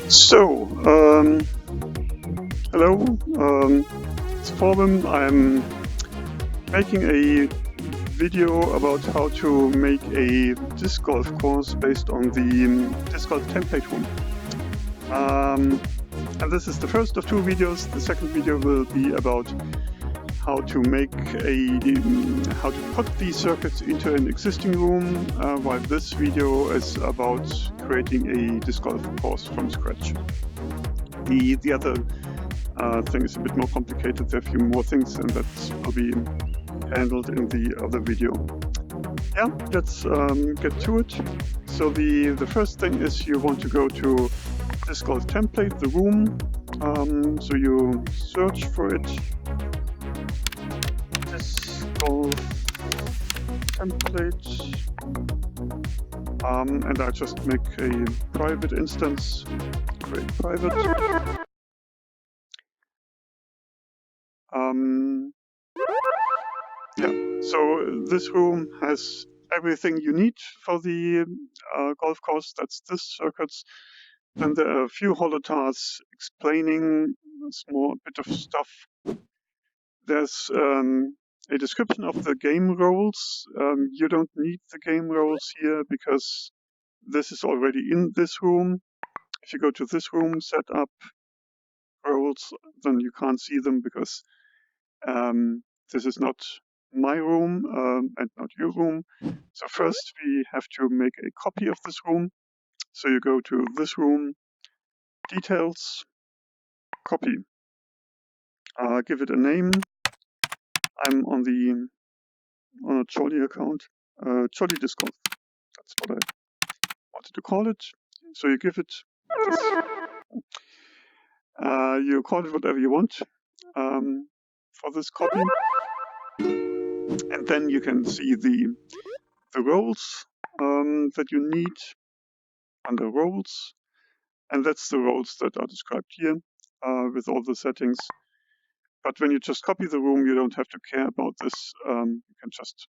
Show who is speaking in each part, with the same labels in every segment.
Speaker 1: So, hello, it's Forum. I'm making a video about how to make a disc golf course based on the DiscGolfTemplate room. And this is the first of two videos. The second video will be about how to how to put these circuits into an existing room, while this video is about creating a disc golf course from scratch. The other thing is a bit more complicated. There are a few more things, and that will be handled in the other video. Yeah, let's get to it. So the first thing is you want to go to DiscGolfTemplate, the room. So you search for it. DiscGolfTemplate. And I just make a private instance. Create private. Yeah, so this room has everything you need for the golf course. That's this circuits. Then there are a few holotars explaining a small bit of stuff. There's a description of the game roles. You don't need the game roles here because this is already in this room. If you go to this room, set up roles, then you can't see them because this is not my room and not your room. So first we have to make a copy of this room. So you go to this room, details, copy. Give it a name. I'm on a Jolly account, Jolly Disc Golf. That's what I wanted to call it. So you give it this. You call it whatever you want for this copy. And then you can see the roles that you need under roles. And that's the roles that are described here with all the settings. But when you just copy the room, you don't have to care about this. You can just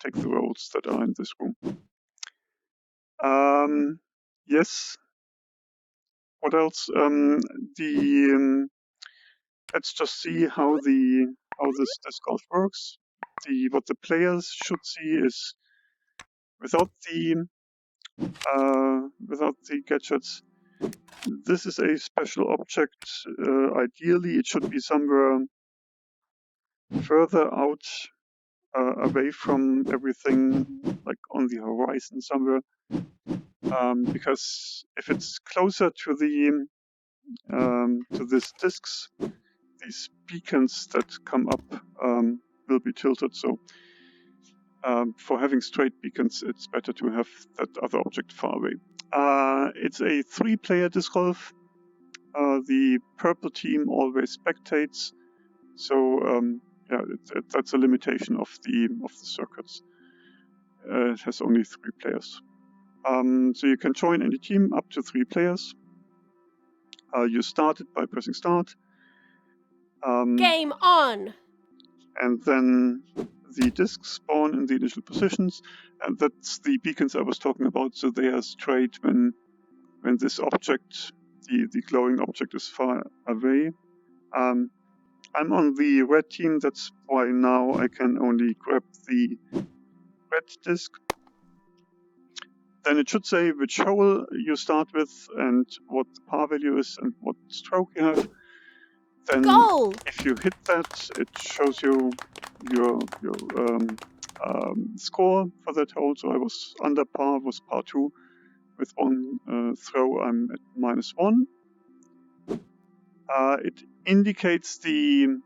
Speaker 1: take the roles that are in this room. Yes. What else? Let's just see how this disc golf works. What the players should see is without the gadgets. This is a special object. Ideally, it should be somewhere further out, away from everything, like on the horizon somewhere. Because if it's closer to these discs, these beacons that come up will be tilted. So for having straight beacons, it's better to have that other object far away. It's a 3-player disc golf. The purple team always spectates, so yeah, that's a limitation of the circuits. It has only 3 players. So you can join any team up to 3 players. You start it by pressing start.
Speaker 2: Game on!
Speaker 1: And then the discs spawn in the initial positions, and that's the beacons I was talking about. So they are straight when this object, the glowing object, is far away. I'm on the red team, that's why now I can only grab the red disc. Then it should say which hole you start with and what the par value is and what stroke you have. Then
Speaker 2: Goal!
Speaker 1: If you hit that, it shows you your score for that hole. So I was under par, was par 2. With one throw, I'm at -1. It indicates the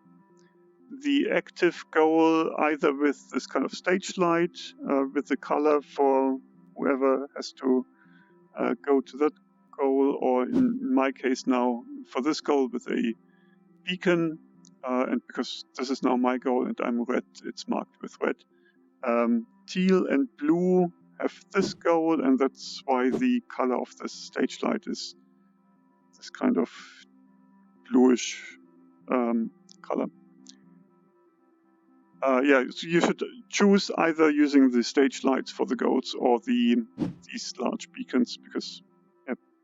Speaker 1: active goal either with this kind of stage light, with the color for whoever has to go to that goal, or in my case now for this goal with a beacon, and because this is now my goal and I'm red, it's marked with red. Teal and blue have this goal, and that's why the color of this stage light is this kind of bluish color. Yeah, so you should choose either using the stage lights for the goals or these large beacons, because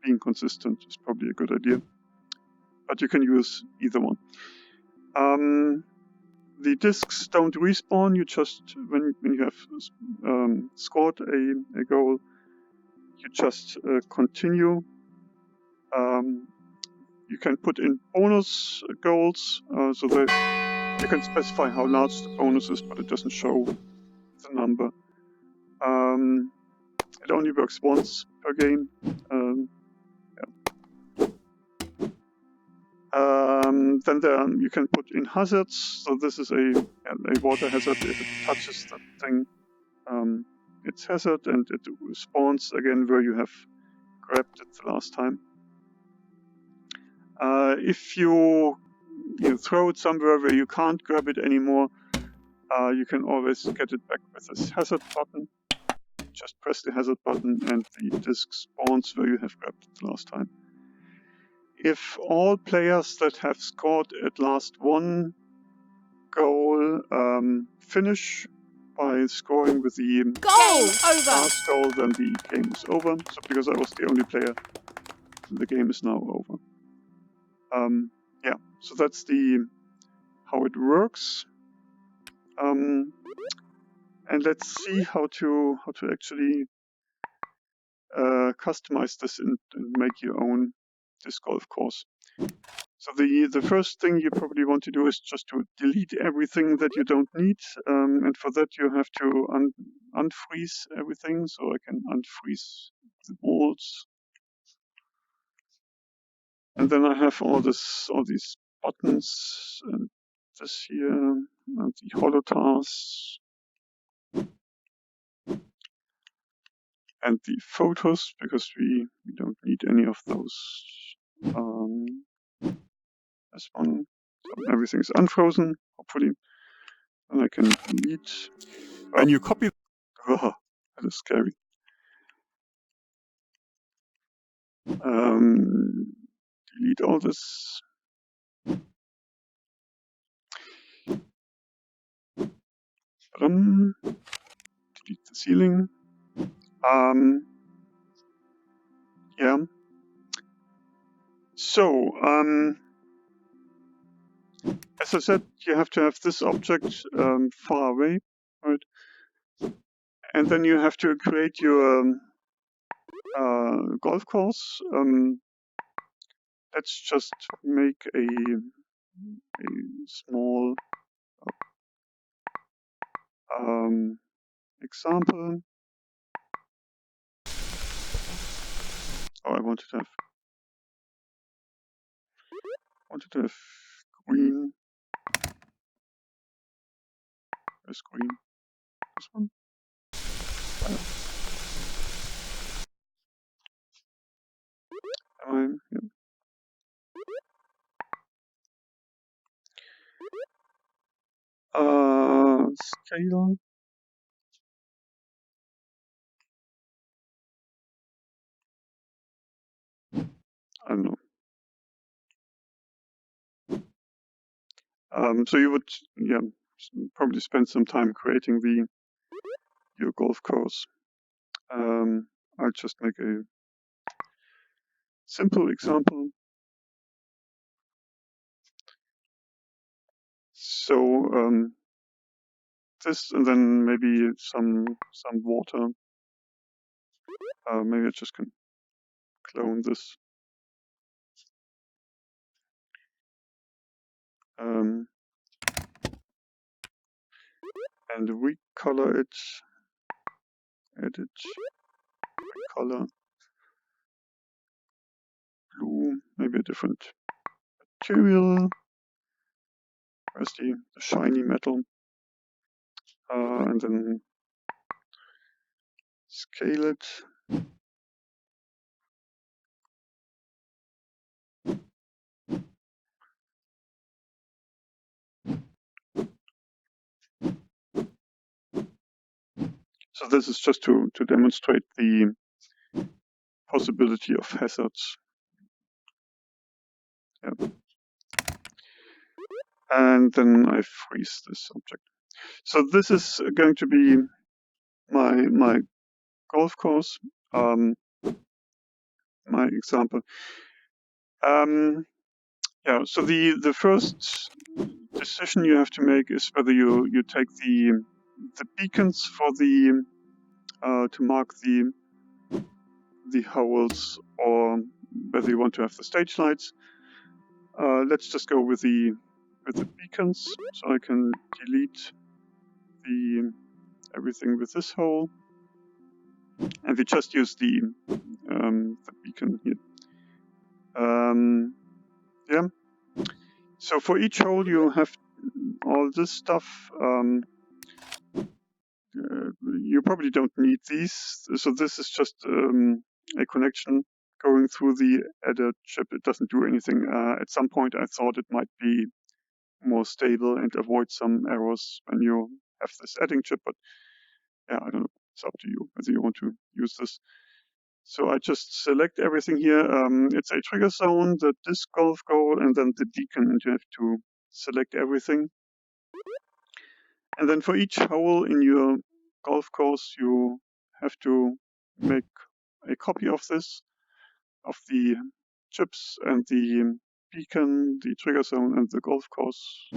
Speaker 1: being consistent is probably a good idea. But you can use either one. The discs don't respawn. You just, when you have scored a goal, you just continue. You can put in bonus goals, so that you can specify how large the bonus is, but it doesn't show the number. It only works once per game. Then you can put in hazards. So this is a water hazard. If it touches that thing, it's hazard, and it spawns again where you have grabbed it the last time. If you throw it somewhere where you can't grab it anymore, you can always get it back with this hazard button. Just press the hazard button and the disc spawns where you have grabbed it the last time. If all players that have scored at last one goal finish by scoring with the last goal, then the game is over. So because I was the only player, the game is now over. Yeah, so that's how it works. And let's see how to actually customize this and make your own disc golf course. So the first thing you probably want to do is just to delete everything that you don't need, and for that you have to unfreeze everything. So I can unfreeze the walls, and then I have all these buttons and this here and the holotars and the photos, because we don't need any of those. This one, so everything is unfrozen, hopefully, and I can delete.
Speaker 3: When you copy,
Speaker 1: Oh, that is scary. Delete all this. Delete the ceiling. Yeah. So, as I said, you have to have this object far away, right? And then you have to create your golf course. Let's just make a small example. Oh, I wanted to have green. Where's green? This one. Yeah. Scale. I don't know. So you would, probably spend some time creating your golf course. I'll just make a simple example. So this, and then maybe some water. Maybe I just can clone this. And recolor it. Edit. Recolor. Blue. Maybe a different material. Where's the shiny metal? And then scale it. So this is just to demonstrate the possibility of hazards. Yep. And then I freeze this object. So this is going to be my golf course, my my example. Yeah, so the first decision you have to make is whether you take the beacons for the to mark the holes, or whether you want to have the stage lights. Let's just go with the beacons, so I can delete everything with this hole, and we just use the beacon here. Yeah. So for each hole you have all this stuff. You probably don't need these. So this is just a connection going through the adder chip. It doesn't do anything. At some point I thought it might be more stable and avoid some errors when you have this adding chip, but yeah, I don't know. It's up to you whether you want to use this. So I just select everything here. It's a trigger zone, the disc golf goal, and then the beacon, and you have to select everything. And then for each hole in your golf course, you have to make a copy of this, of the chips and the beacon, the trigger zone, and the golf course,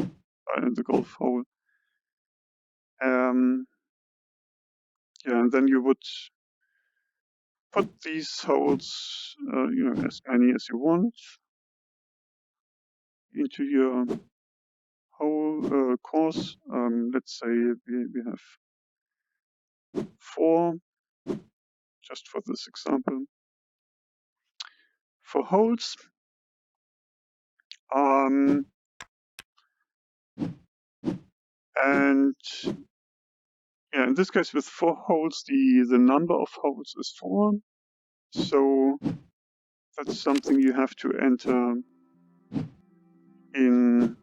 Speaker 1: and the golf hole. Yeah, and then you would put these holes, as many as you want, into your whole course. Let's say we have 4, just for this example, 4 holes. And yeah, in this case with 4 holes, the number of holes is 4. So that's something you have to enter in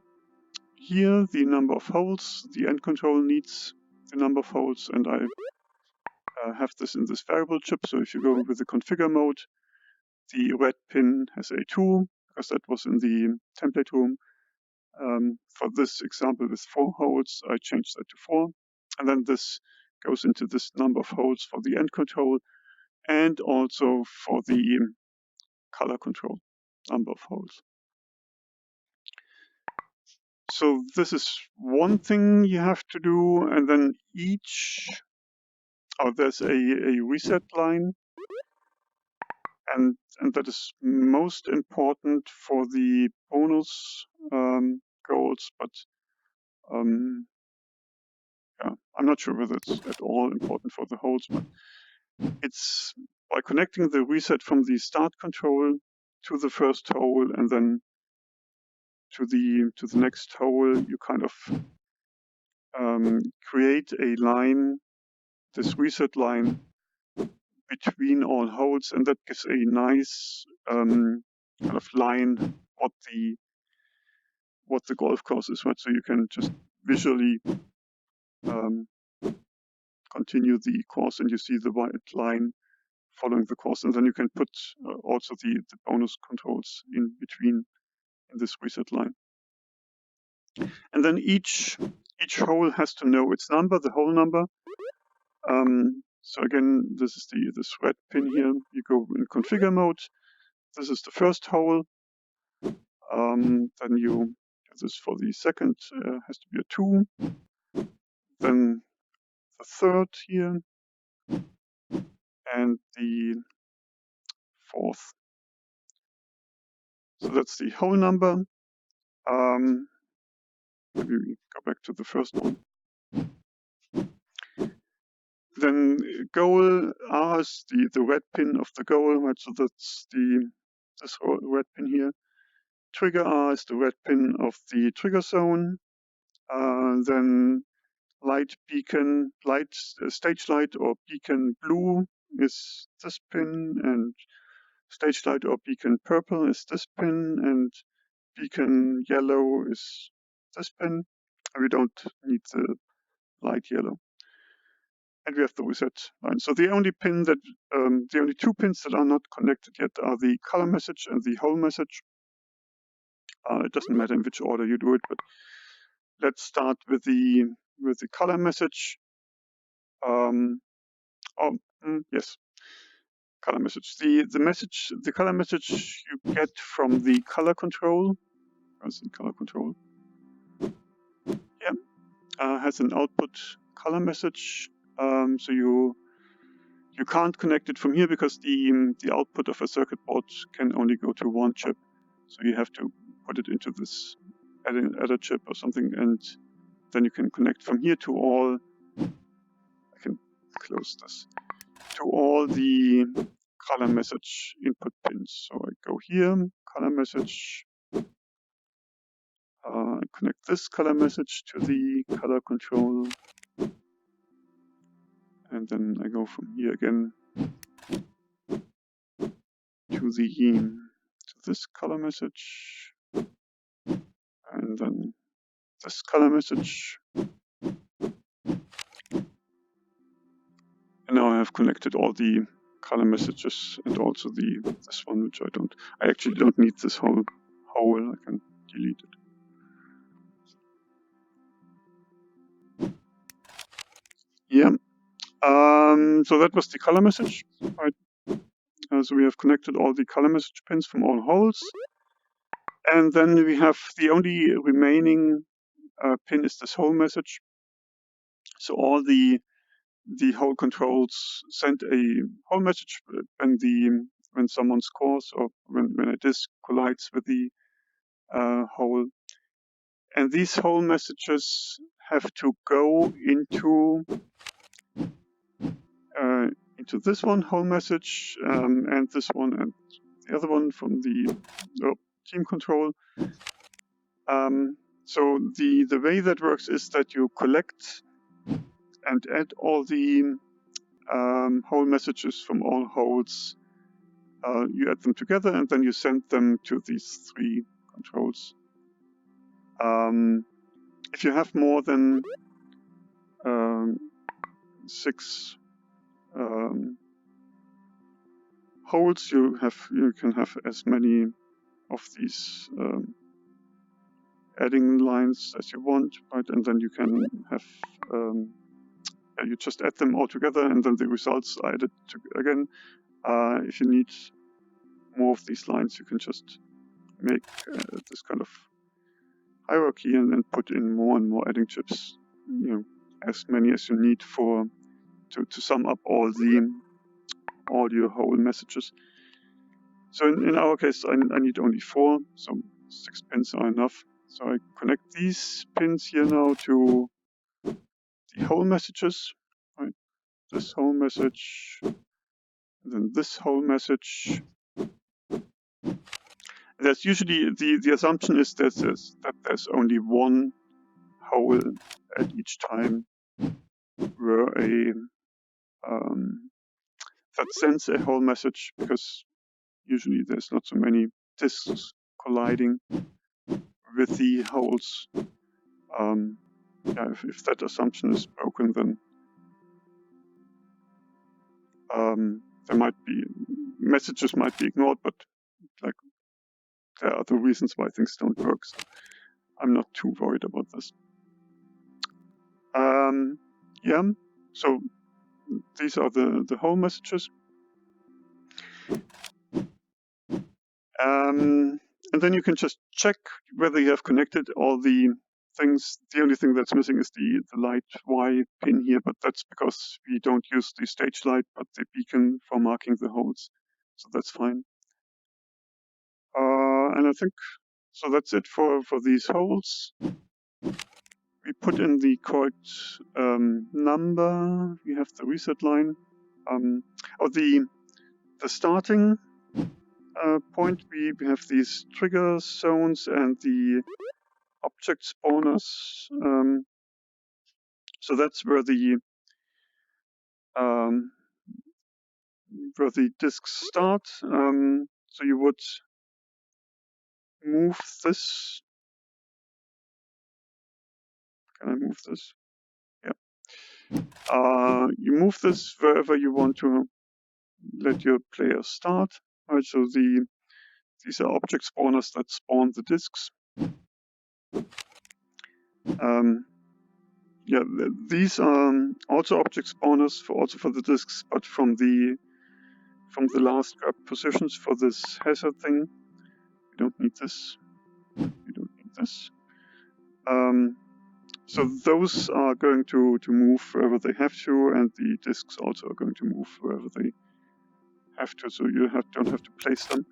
Speaker 1: here, the number of holes. The end control needs the number of holes, and I have this in this variable chip. So if you go with the configure mode, the red pin has a 2, because that was in the template room. For this example with 4 holes, I changed that to 4. And then this goes into this number of holes for the end control, and also for the color control, number of holes. So this is one thing you have to do, and then there's a reset line, and that is most important for the bonus goals, but yeah, I'm not sure whether it's at all important for the holes, but it's by connecting the reset from the start control to the first hole and then to the next hole, you kind of create a line, this reset line between all holes, and that gives a nice kind of line what the golf course is, right? So you can just visually continue the course, and you see the white line following the course, and then you can put also the bonus controls in between in this reset line. And then each hole has to know its number, the hole number. So again, this is this red pin here. You go in configure mode. This is the first hole. Then this for the second has to be a 2. Then the third here, and the fourth. So that's the hole number. Maybe we go back to the first one. Then goal R is the red pin of the goal, right? So that's this red pin here. Trigger R is the red pin of the trigger zone. Then light beacon, stage light or beacon blue is this pin, and stage light or beacon purple is this pin, and beacon yellow is this pin. We don't need the light yellow. And we have the reset line. So the only 2 pins that are not connected yet are the color message and the hole message. It doesn't matter in which order you do it, but let's start with the color message. Yes. color message. The color message you get from the color control. Where's the color control? Yeah, has an output color message. So you can't connect it from here because the output of a circuit board can only go to one chip. So you have to put it into this other chip or something, and then you can connect from here to all. I can close this to all the color message input pins. So I go here, color message. Connect this color message to the color control, and then I go from here again to this color message, and then this color message. And now I have connected all the color messages and also this one, which I actually don't need this whole hole. I can delete it. Yeah. So that was the color message, right? So we have connected all the color message pins from all holes. And then we have the only remaining pin is this hole message. So all the hole controls send a hole message when someone scores or when a disc collides with the hole. And these hole messages have to go into this one hole message and this one and the other one from the team control. So the way that works is that you collect and add all the hole messages from all holes. You add them together and then you send them to these three controls. If you have more than 6 holes, you can have as many of these adding lines as you want, right? And then you can have you just add them all together, and then the results are added again. If you need more of these lines, you can just make this kind of hierarchy and then put in more and more adding chips. As many as you need to sum up all your whole messages. So in our case, I need only 4, so 6 pins are enough. So I connect these pins here now to the whole messages, right? This whole message, and then this whole message. That's usually the assumption is that there's only one hole at each time where that sends a whole message, because usually there's not so many disks colliding with the holes. If that assumption is broken, then messages might be ignored, but like there are other reasons why things don't work. So I'm not too worried about this. So these are the whole messages. And then you can just check whether you have connected all the things. The only thing that's missing is the light Y pin here, but that's because we don't use the stage light, but the beacon for marking the holes. So that's fine. And I think, so that's it for these holes. We put in the correct number. We have the reset line. The starting point, we have these trigger zones and the object spawners. So that's where the disks start. So you would move this. Can I move this? Yeah. You move this wherever you want to let your player start. Right. So these are object spawners that spawn the disks. These are also object spawners for the disks, but from the from the last grab positions for this hazard thing. We don't need this. We don't need this. So those are going to move wherever they have to, and the discs also are going to move wherever they have to, so you don't have to place them.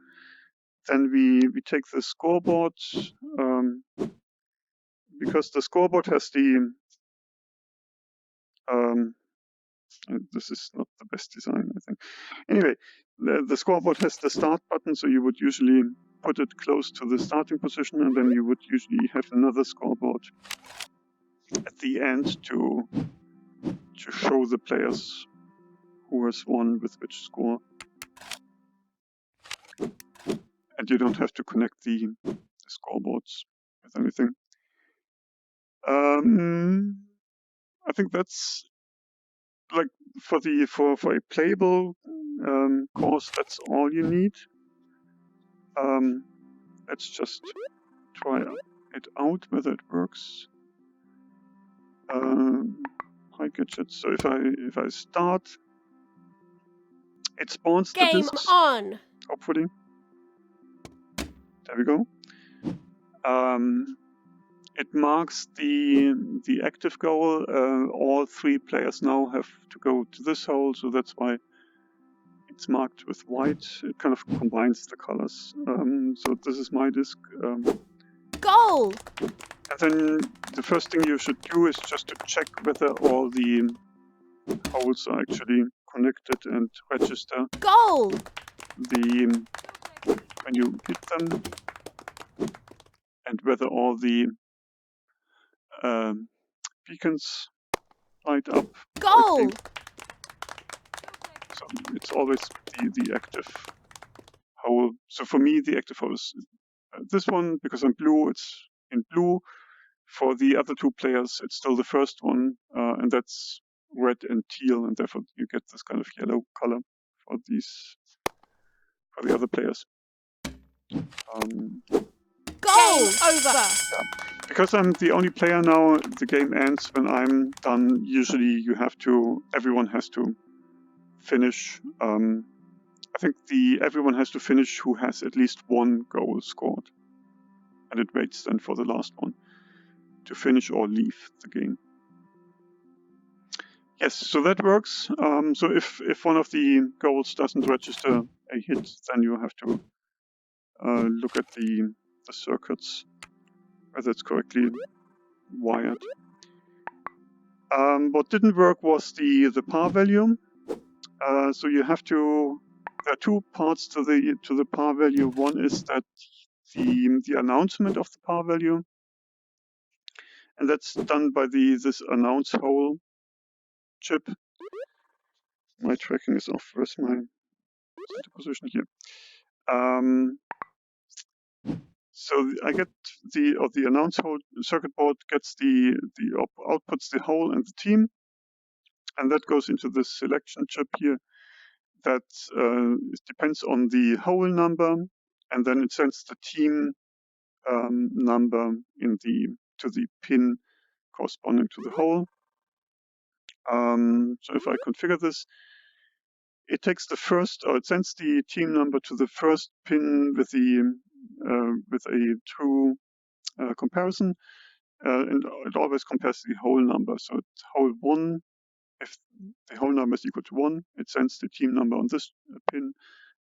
Speaker 1: Then we take the scoreboard, because the scoreboard has the this is not the best design, I think. Anyway, the scoreboard has the start button, so you would usually put it close to the starting position, and then you would usually have another scoreboard at the end to show the players who has won with which score. And you don't have to connect the scoreboards with anything. I think that's like for a playable course, that's all you need. Let's just try it out whether it works. Hi gadgets. So if I start, it spawns the
Speaker 2: Game
Speaker 1: discs.
Speaker 2: on.
Speaker 1: Hopefully, there we go. It marks the active goal. All 3 players now have to go to this hole, so that's why it's marked with white. It kind of combines the colors. So this is my disc.
Speaker 2: Goal!
Speaker 1: And then the first thing you should do is just to check whether all the holes are actually connected and register
Speaker 2: Goal!
Speaker 1: when you hit them, and whether all the beacons light up.
Speaker 2: Goal!
Speaker 1: Correctly. So it's always the active hole. So for me, the active hole is this one, because I'm blue, it's in blue. For the other 2 players, it's still the first one, and that's red and teal, and therefore you get this kind of yellow color for the other players.
Speaker 2: Goal! Over!
Speaker 1: Yeah. Because I'm the only player now, the game ends when I'm done. Usually everyone has to finish. I think everyone has to finish who has at least 1 goal scored. And it waits then for the last one to finish or leave the game. Yes, so that works. So if one of the goals doesn't register a hit, then you have to look at the circuits, whether it's correctly wired. What didn't work was the par value. So you have to. There are 2 parts to the par value. One is that the announcement of the par value, and that's done by this announce hole chip. My tracking is off. Where's my center position here? So I get the announce hole circuit board gets outputs the hole and the team, and that goes into the selection chip here. That it depends on the hole number, and then it sends the team number to the pin corresponding to the hole. So if I configure this, it takes it sends the team number to the first pin with a true comparison, and it always compares the hole number. So hole 1, if the whole number is equal to 1, it sends the team number on this pin.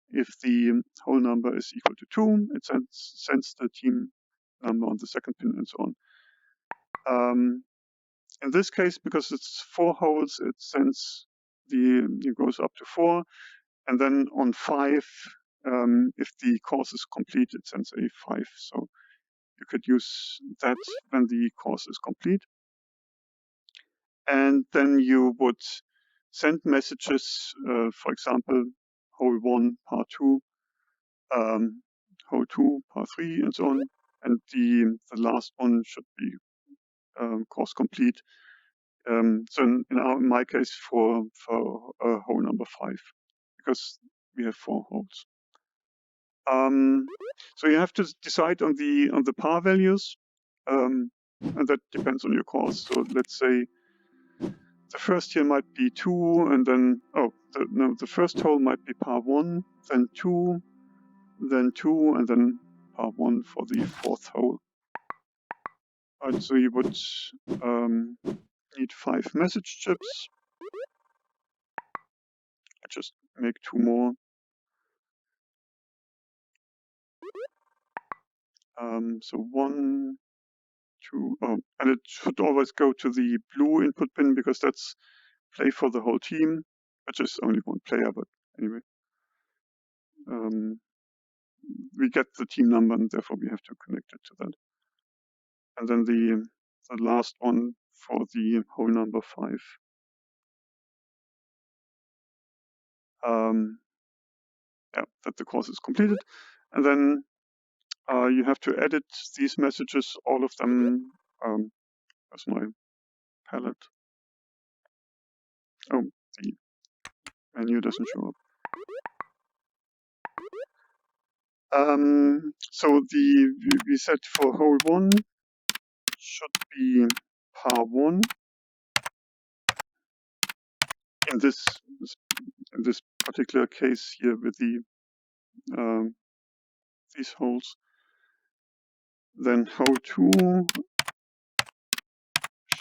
Speaker 1: If the whole number is equal to 2, it sends the team number on the second pin, and so on. In this case, because it's 4 holes, it sends it goes up to 4, and then on 5, if the course is complete, it sends a 5. So you could use that when the course is complete. And then you would send messages, for example, hole 1, par 2, hole 2, par 3, and so on. And the last one should be course complete. So in my case, for hole number 5, because we have 4 holes. So you have to decide on the par values, and that depends on your course. So let's say the first here might be 2, and then the first hole might be par 1, then 2, then 2, and then par 1 for the fourth hole. Right, so you would need 5 message chips. I just make 2 more. So 1, 2, and it should always go to the blue input pin because that's play for the whole team, which is only one player, but anyway. We get the team number and therefore we have to connect it to that. And then the last one for the hole number 5. Yeah, that the course is completed. And then you have to edit these messages, all of them. As my palette. Oh, the menu doesn't show up. So we said for hole 1 should be par 1. In this particular case here with the these holes. Then hole 2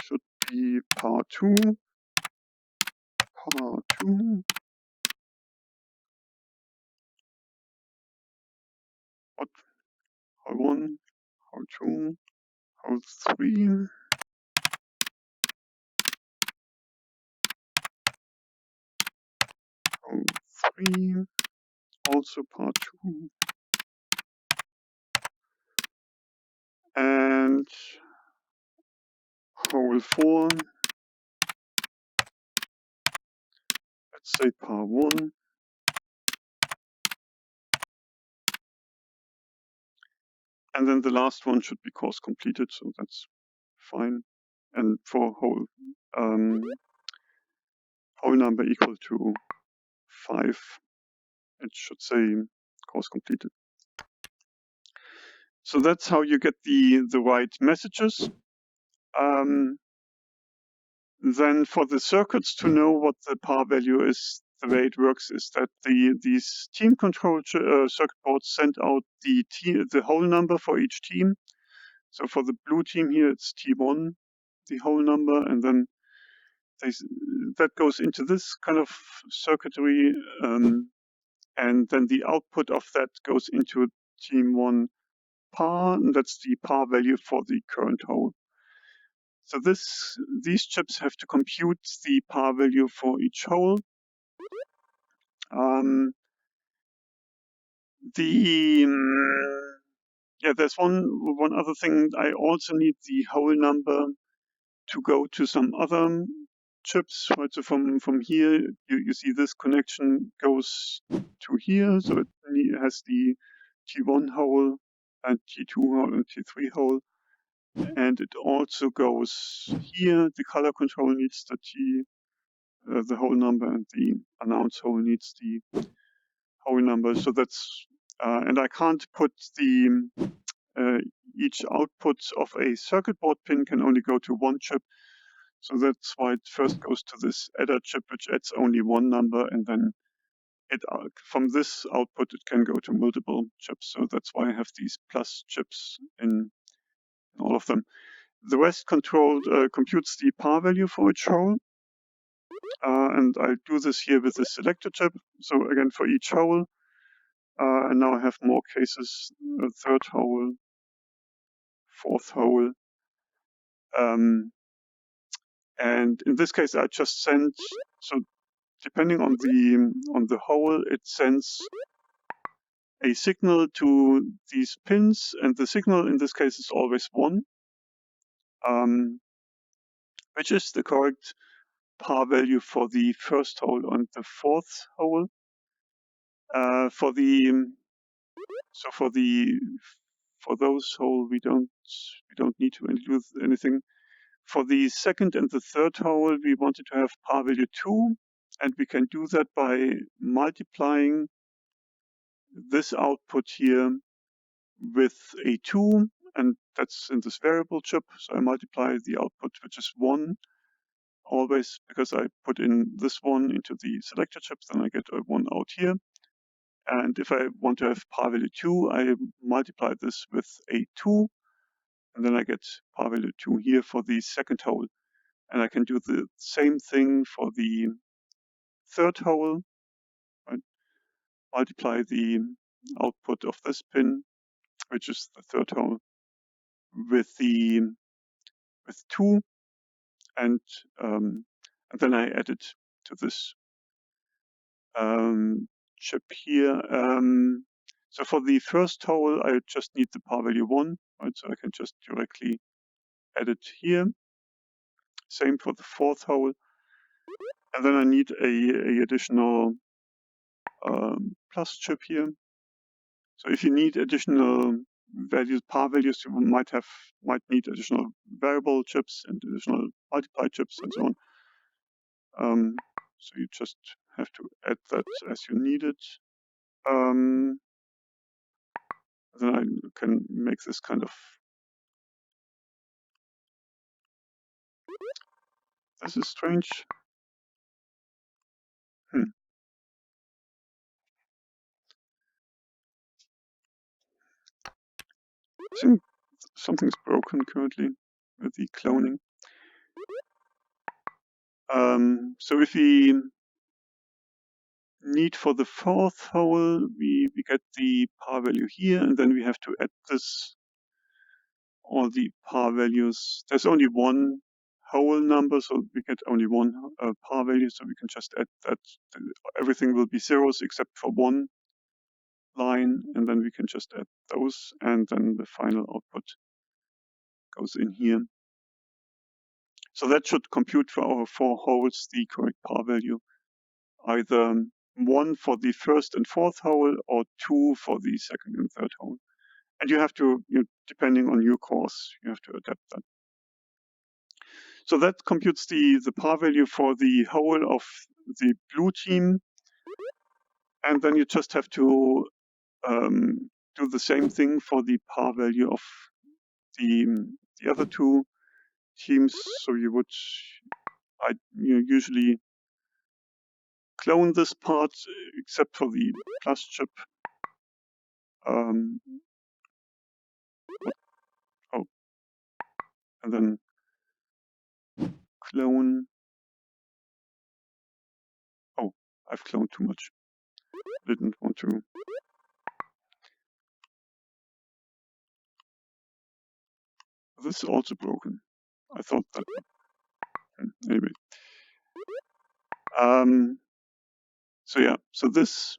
Speaker 1: should be par 2, par 2. What? Hole 1, hole 2, hole 3. Hole 3, also par 2. And hole 4, let's say par 1. And then the last one should be course completed, so that's fine. And for hole number equal to 5, it should say course completed. So that's how you get the right messages. Then for the circuits to know what the par value is, the way it works is that these team control circuit boards send out the whole number for each team. So for the blue team here, it's T1, the whole number, and then that goes into this kind of circuitry, and then the output of that goes into team 1 par, and that's the par value for the current hole. So these chips have to compute the par value for each hole. There's one other thing. I also need the hole number to go to some other chips. Right? So from here, you see this connection goes to here. So it has the T1 hole and T2 hole and T3 hole. And it also goes here. The color control needs the whole number, and the announce hole needs the whole number. So that's and I can't put the each output of a circuit board pin can only go to one chip. So that's why it first goes to this adder chip, which adds only one number, and then from this output it can go to multiple chips. So that's why I have these plus chips in all of them. The rest computes the par value for each hole. And I do this here with the selector chip. So again, for each hole, and now I have more cases, third hole, fourth hole. And in this case, I just send, so depending on the hole, it sends a signal to these pins, and the signal in this case is always 1, which is the correct par value for the first hole and the fourth hole. For those holes we don't need to include anything. For the second and the third hole, we wanted to have par value 2, and we can do that by multiplying this output here with a 2, and that's in this variable chip. So I multiply the output, which is 1, always, because I put in this one into the selector chips, then I get a 1 out here. And if I want to have par value 2, I multiply this with a 2, and then I get par value 2 here for the second hole. And I can do the same thing for the third hole, right? Multiply the output of this pin, which is the third hole, with 2, and then I add it to this chip here. So for the first hole, I just need the par value 1, right? So I can just directly add it here. Same for the fourth hole. And then I need a additional plus chip here. So if you need additional values, par values, you might need additional variable chips and additional multiply chips and so on. So you just have to add that as you need it. Then I can make this kind of. This is strange. I think something's broken currently with the cloning. So if we need for the fourth hole, we get the par value here, and then we have to add this, all the par values. There's only one hole number, so we get only one par value, so we can just add that. Everything will be zeros except for one line, and then we can just add those, and then the final output goes in here. So that should compute for our 4 holes the correct par value, either 1 for the first and fourth hole or 2 for the second and third hole. And you have to, depending on your course, you have to adapt that. So that computes the par value for the hole of the blue team. And then you just have to do the same thing for the par value of the other 2 teams. So you would usually clone this part except for the plus chip. And then clone. Oh, I've cloned too much. Didn't want to. This is also broken. I thought that. Anyway. So yeah, so this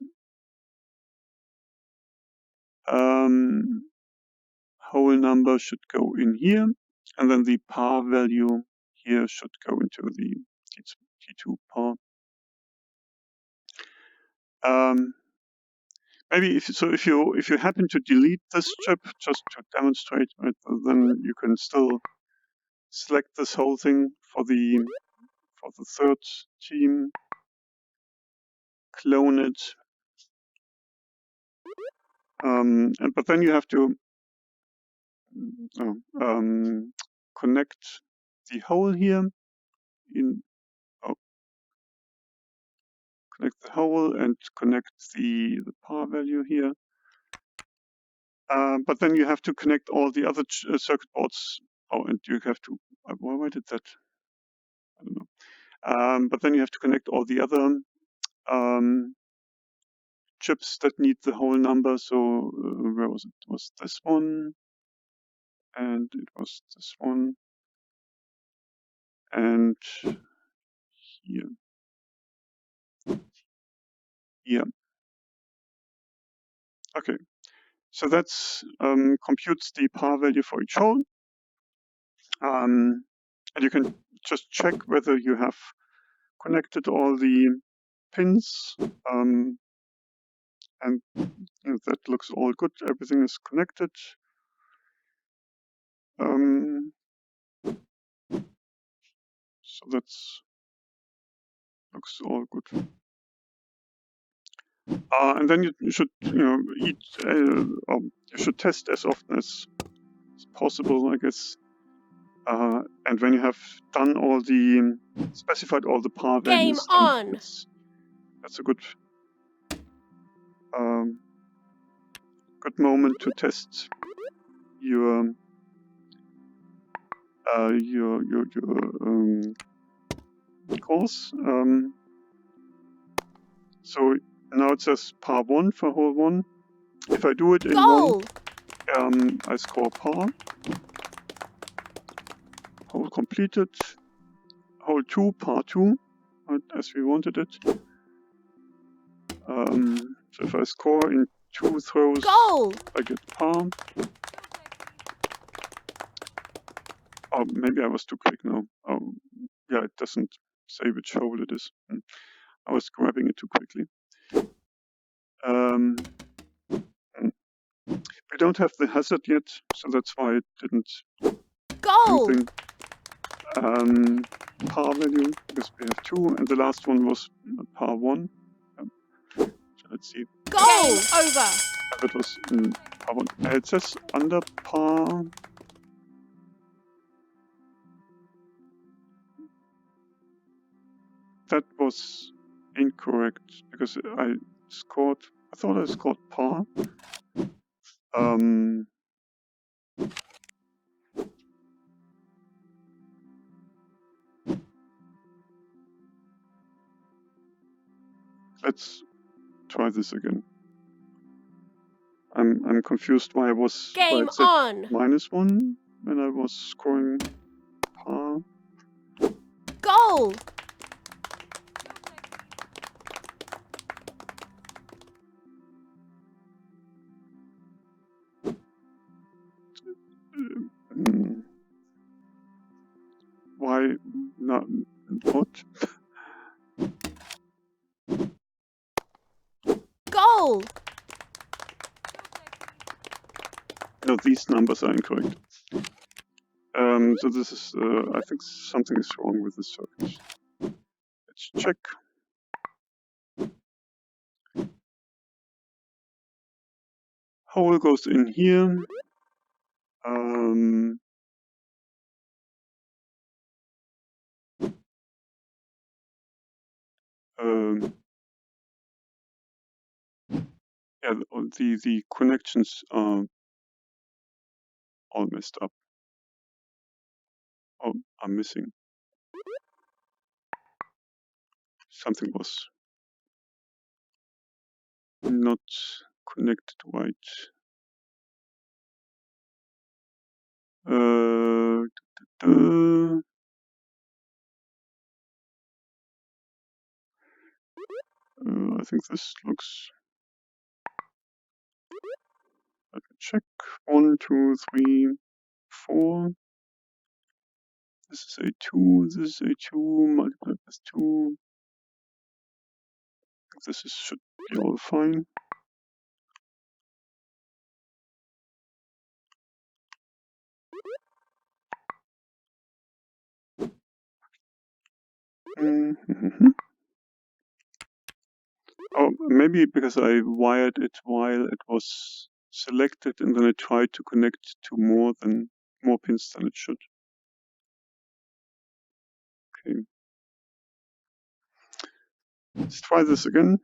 Speaker 1: whole number should go in here, and then the par value here should go into the T2 par. Maybe if you happen to delete this chip just to demonstrate, right, then you can still select this whole thing for the third team, clone it, but then you have to connect the hole here connect the hole and connect the par value here. But then you have to connect all the other circuit boards. Oh, and you have to, why did that? I don't know. But then you have to connect all the other chips that need the whole number. So where was it? It was this one, and it was this one, and here. Yeah. Okay. So that's computes the par value for each hole. And you can just check whether you have connected all the pins, and that looks all good. Everything is connected. So that's looks all good. And then you should, you should test as often as possible, I guess. And when you have done all the specified all the par
Speaker 2: Game
Speaker 1: values,
Speaker 2: on.
Speaker 1: that's a good good moment to test your course. So now it says par 1 for hole 1. If I do it in
Speaker 2: Goal.
Speaker 1: 1, I score par. Hole completed. Hole 2, par 2, as we wanted it. So if I score in 2 throws,
Speaker 2: Goal.
Speaker 1: I get par. Oh, maybe I was too quick now. Oh, yeah, it doesn't say which hole it is. I was grabbing it too quickly. We don't have the hazard yet, so that's why it didn't
Speaker 2: Goal.
Speaker 1: anything. Par value, because we have 2, and the last one was par 1. So let's see.
Speaker 2: Goal. Game over.
Speaker 1: That was par 1. It says under par. That was incorrect because I thought I scored par. Let's try this again. I'm confused why it said
Speaker 2: on.
Speaker 1: -1 when I was scoring par.
Speaker 2: Goal.
Speaker 1: Why not? What?
Speaker 2: Goal.
Speaker 1: No, these numbers are incorrect. So this is, I think something is wrong with the circuit. Let's check. Hole goes in here. Yeah, the connections are all messed up. Oh, I'm missing. Something was not connected right. I think this looks. Let me check. 1, 2, 3, 4. This is a 2. This is a 2 multiplied with 2. I think this should be all fine. Oh, maybe because I wired it while it was selected, and then I tried to connect to more pins than it should. Okay. Let's try this again.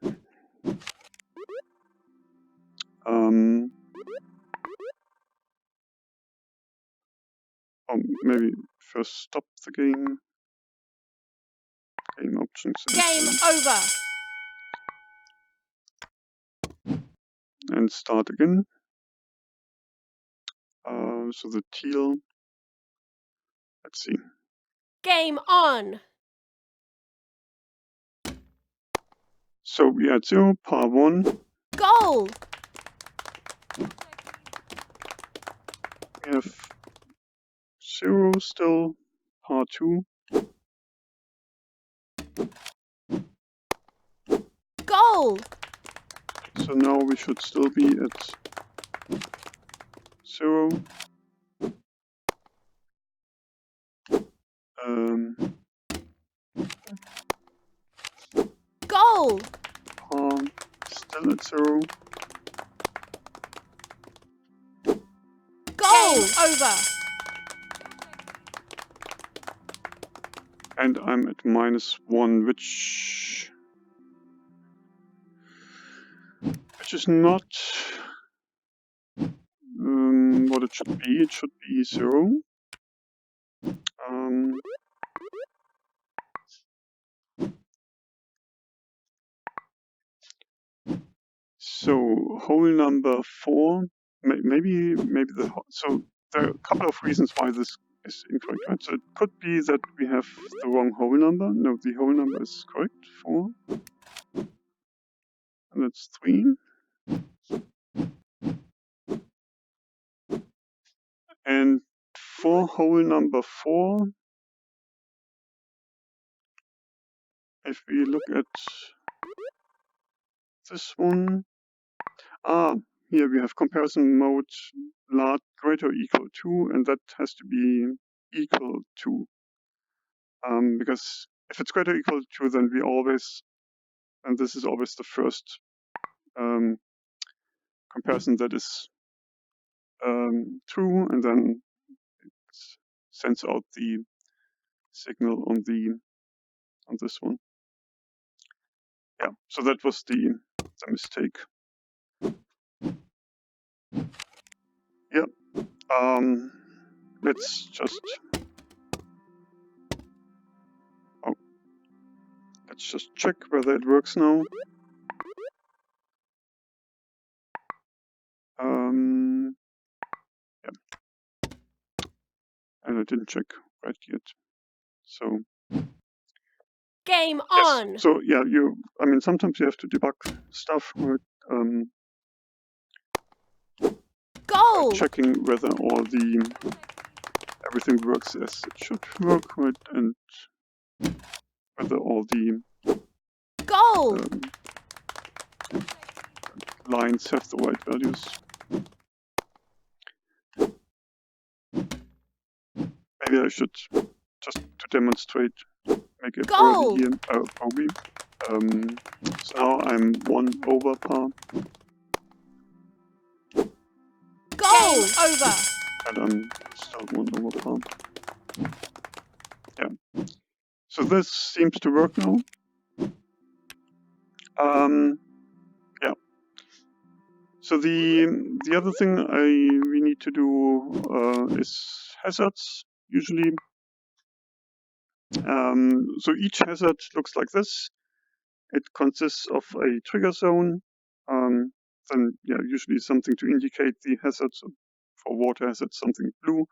Speaker 1: Maybe first stop the game. Game options.
Speaker 2: Game over.
Speaker 1: And start again. So the teal. Let's see.
Speaker 2: Game on.
Speaker 1: So we had 0, par 1.
Speaker 2: Goal.
Speaker 1: We have 0 still, par 2.
Speaker 2: Goal.
Speaker 1: So now we should still be at 0.
Speaker 2: Goal.
Speaker 1: Par still at 0.
Speaker 2: Goal. Game over.
Speaker 1: and I'm at -1, which is not what it should be. It should be 0. So hole number 4, maybe so there are a couple of reasons why this is incorrect. Right? So it could be that we have the wrong hole number. No, the hole number is correct, 4, and that's 3. And for hole number 4, if we look at this one, here we have comparison mode large greater or equal to, and that has to be equal to. Because if it's greater or equal to, then we always, and this is always the first comparison that is true, and then it sends out the signal on this one. Yeah, so that was the mistake. Yeah. Let's just check whether it works now. Yeah, and I didn't check right yet. So
Speaker 2: Game
Speaker 1: yes.
Speaker 2: on.
Speaker 1: So yeah, sometimes you have to debug stuff with
Speaker 2: Goal.
Speaker 1: checking whether everything works as it should work, right, and whether all the
Speaker 2: Goal.
Speaker 1: lines have the right values. Maybe I should just to demonstrate make a
Speaker 2: Goal.
Speaker 1: birdie here, bogey. So now I'm 1 over par.
Speaker 2: Goal. Over.
Speaker 1: And I'm still 1 over par. Yeah. So this seems to work now. Yeah. So the other thing we need to do is hazards usually. So each hazard looks like this. It consists of a trigger zone. Then yeah, usually something to indicate the hazard. So for water hazard, something blue.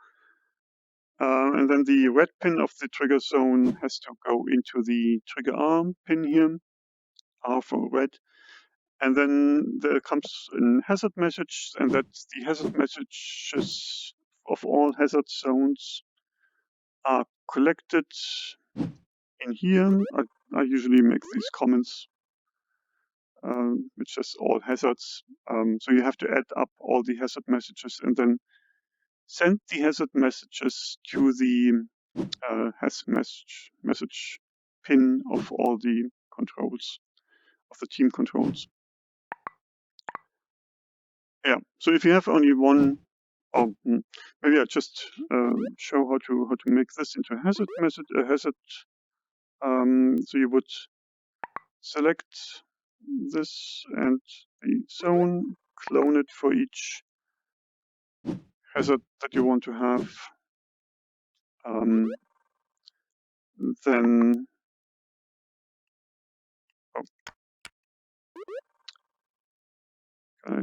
Speaker 1: And then the red pin of the trigger zone has to go into the trigger arm pin here, R for red. And then there comes a hazard message, and that's the hazard messages of all hazard zones are collected in here. I usually make these comments, which is all hazards. So you have to add up all the hazard messages and then send the hazard messages to the has message pin of all the controls, of the team controls. Yeah, so if you have only one, maybe I just show how to make this into a hazard message. So you would select this and the zone, clone it for each hazard that you want to have. Then can I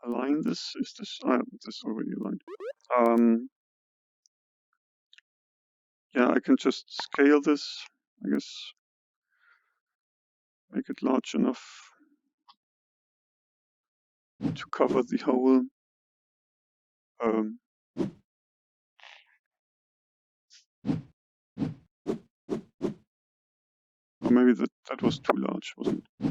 Speaker 1: align this? Is this this is already aligned? Yeah, I can just scale this, I guess, make it large enough to cover the whole or maybe that was too large, wasn't it?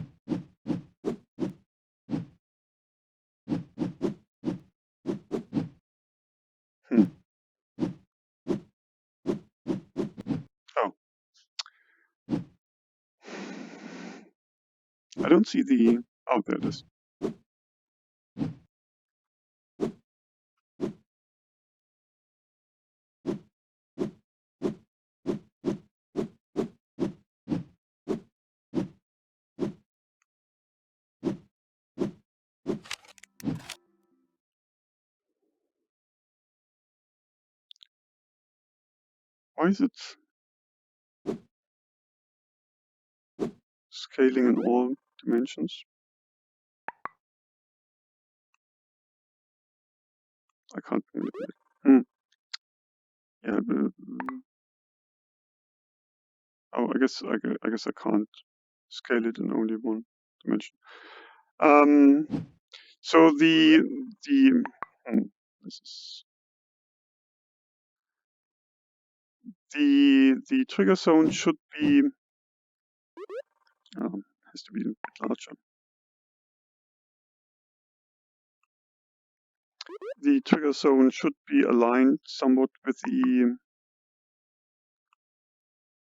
Speaker 1: Oh. I don't see the... Oh, there it is. Why is it scaling in all dimensions? I can't manipulate. Yeah. Oh, I guess I can't scale it in only one dimension. So this is the trigger zone should be has to be a bit larger. The trigger zone should be aligned somewhat with the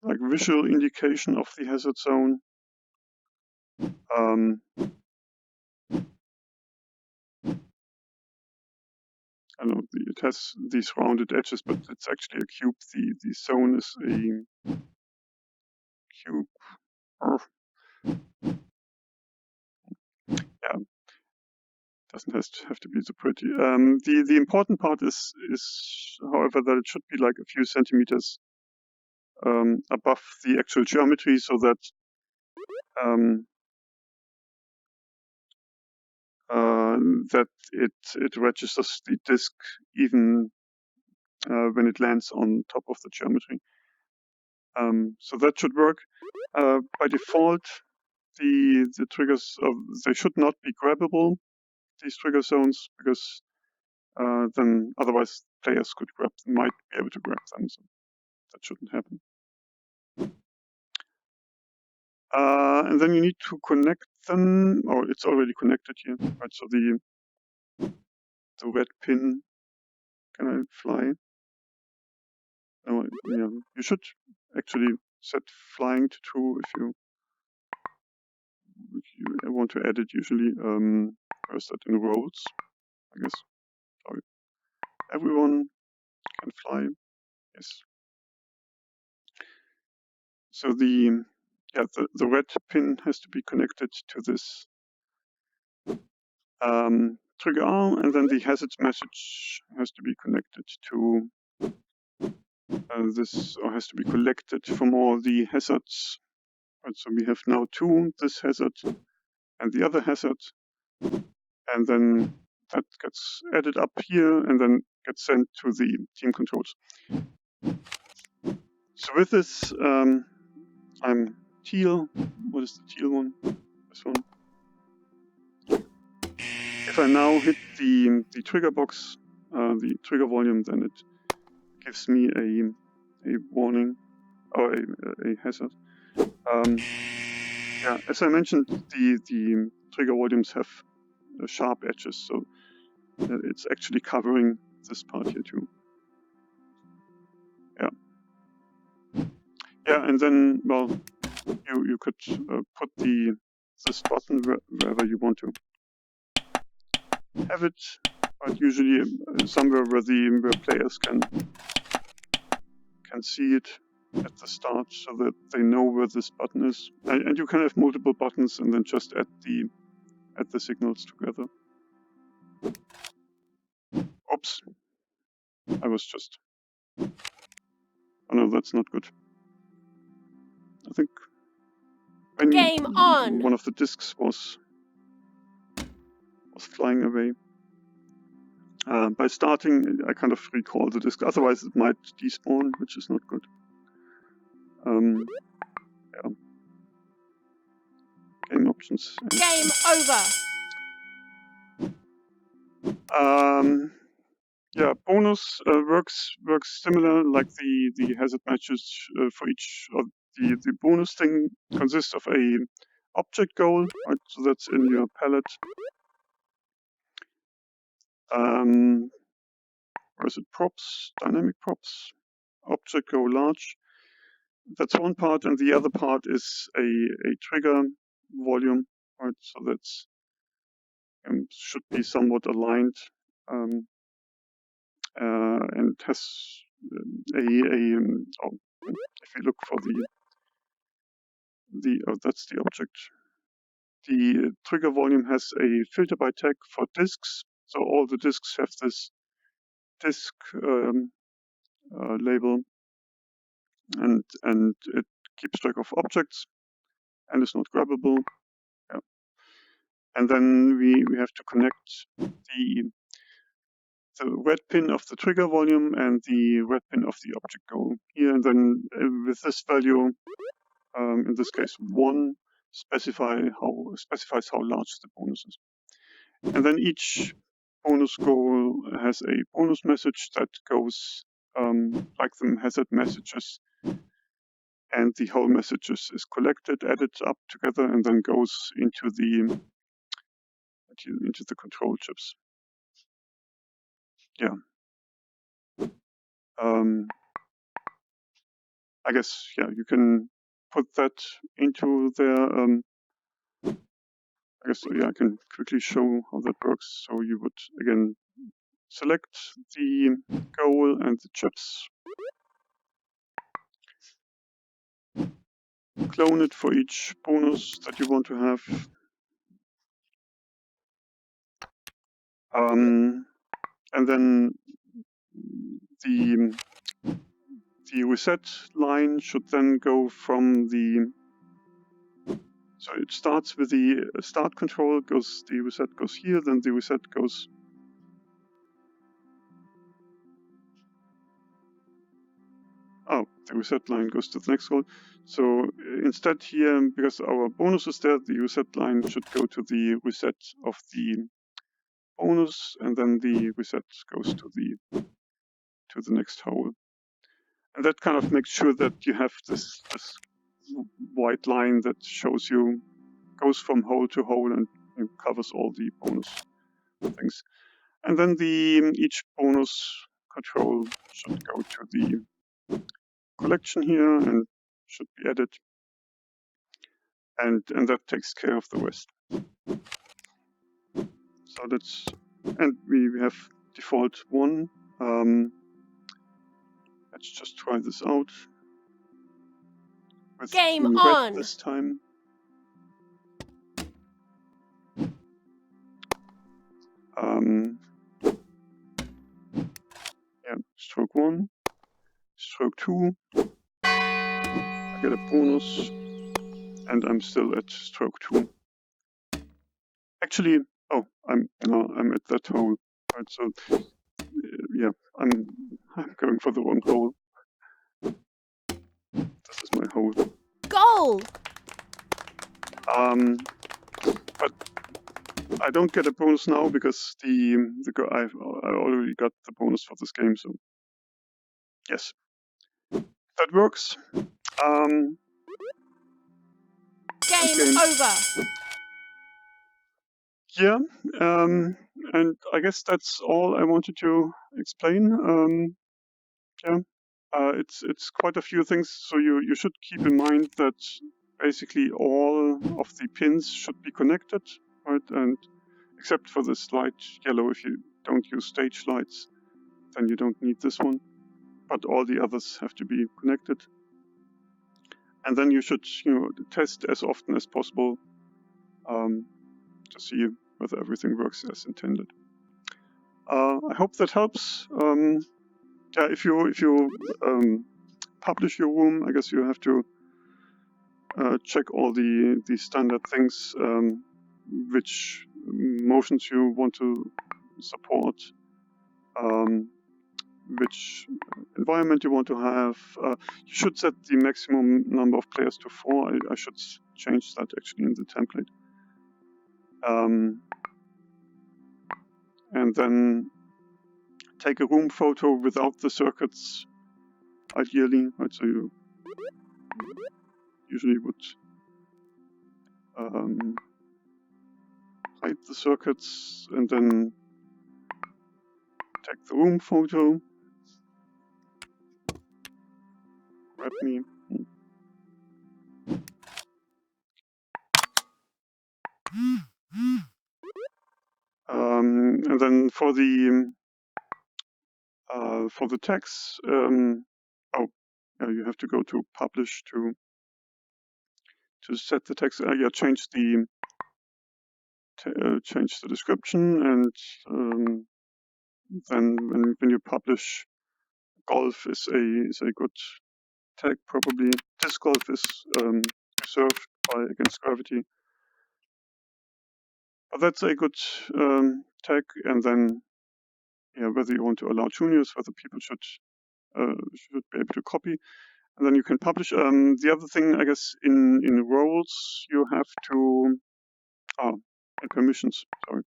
Speaker 1: visual indication of the hazard zone. I know it has these rounded edges, but it's actually a cube. The zone is a cube. Yeah, doesn't have to be so pretty. The important part is however that it should be like a few centimeters above the actual geometry, so that that it registers the disk even when it lands on top of the geometry. So that should work. By default, the triggers they should not be grabbable, these trigger zones, because then otherwise players might be able to grab them. So that shouldn't happen. And then you need to connect them. Oh, it's already connected here, right? So the red pin. Can I fly? No, yeah. You should actually set flying to true if you want to add it. Usually, first that in roles, I guess. Sorry. Everyone can fly. Yes. So the red pin has to be connected to this trigger arm, and then the hazard message has to be connected to this, or has to be collected from all the hazards. Right, so we have now this hazard and the other hazard, and then that gets added up here and then gets sent to the team controls. So with this, I'm teal. What is the teal one? This one. If I now hit the trigger box, the trigger volume, then it gives me a warning or a hazard. Yeah, as I mentioned, the trigger volumes have sharp edges, so it's actually covering this part here too. Yeah. Yeah, and then, well, you could put this button wherever you want to have it, but usually somewhere where players can see it at the start, so that they know where this button is. And you can have multiple buttons and then just add the signals together. Oops, I was just. Oh no, that's not good. I think when
Speaker 2: Game on.
Speaker 1: one of the discs was flying away. By starting, I kind of recall the disk. Otherwise, it might despawn, which is not good. Yeah. Game options.
Speaker 2: Game over.
Speaker 1: Yeah, bonus works similar, like the hazard matches for each of the bonus thing consists of a object goal, right? So that's in your palette. Or is it props? Dynamic props. Object goal large. That's one part, and the other part is a trigger volume, right? So that's should be somewhat aligned, and has if you look for that's the object. The trigger volume has a filter by tag for disks, so all the disks have this disk label, and it keeps track of objects and is not grabbable. Yeah. And then we have to connect the red pin of the trigger volume and the red pin of the object goal here, and then with this value, in this case 1, specifies how large the bonus is. And then each bonus goal has a bonus message that goes like the hazard messages, and the whole messages is collected, added up together, and then goes into the control chips. Yeah. I guess, yeah, you can put that into there. I guess, yeah, I can quickly show how that works. So you would, again, select the goal and the chips, clone it for each bonus that you want to have. And then the reset line should then go from the, so it starts with the start control, the reset goes here, then the reset goes, oh, the reset line goes to the next goal. So instead here, because our bonus is there, the reset line should go to the reset of the bonus, and then the reset goes to the next hole. And that kind of makes sure that you have this white line that shows you, goes from hole to hole and covers all the bonus things. And then each bonus control should go to the collection here and should be added. And that takes care of the rest. So that's, and we have default 1. Let's just try this out. With
Speaker 2: Game
Speaker 1: red
Speaker 2: on.
Speaker 1: this time. Yeah, stroke 1, stroke 2. I get a bonus, and I'm still at stroke 2. Actually, oh, I'm at that hole. Right, so yeah, I'm going for the wrong hole. This is my hole.
Speaker 2: Goal.
Speaker 1: But I don't get a bonus now because I already got the bonus for this game. So yes, that works.
Speaker 2: Game over.
Speaker 1: Yeah, and I guess that's all I wanted to explain. Yeah, it's quite a few things. So you should keep in mind that basically all of the pins should be connected, right? And except for this light yellow, if you don't use stage lights, then you don't need this one. But all the others have to be connected. And then you should, test as often as possible to see whether everything works as intended. I hope that helps. Yeah, if you publish your room, I guess you have to check all the standard things, which motions you want to support, which environment you want to have. You should set the maximum number of players to 4. I should change that actually in the template. And then take a room photo without the circuits, ideally, right? So you usually would hide the circuits and then take the room photo. Grab me. And then for the text, you have to go to publish to set the text. Change the description, and then when you publish, golf is a good tag probably. Disc golf is reserved by against gravity. But that's a good tag, and then whether you want to allow juniors, whether people should be able to copy, and then you can publish. The other thing, I guess, in roles you have to in permissions. Sorry,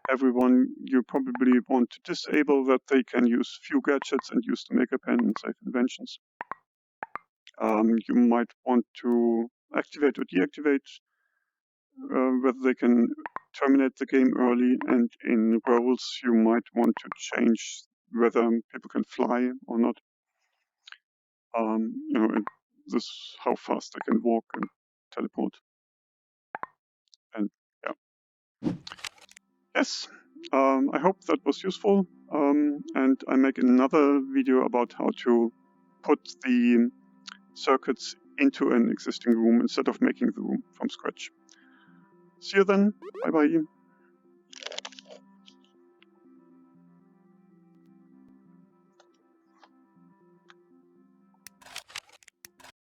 Speaker 1: everyone you probably want to disable that they can use few gadgets and use the maker pen and save inventions. You might want to activate or deactivate whether they can terminate the game early, and in roles you might want to change whether people can fly or not. And this how fast they can walk and teleport. And yeah, yes. I hope that was useful. And I make another video about how to put the circuits into an existing room instead of making the room from scratch. See you then. Bye bye.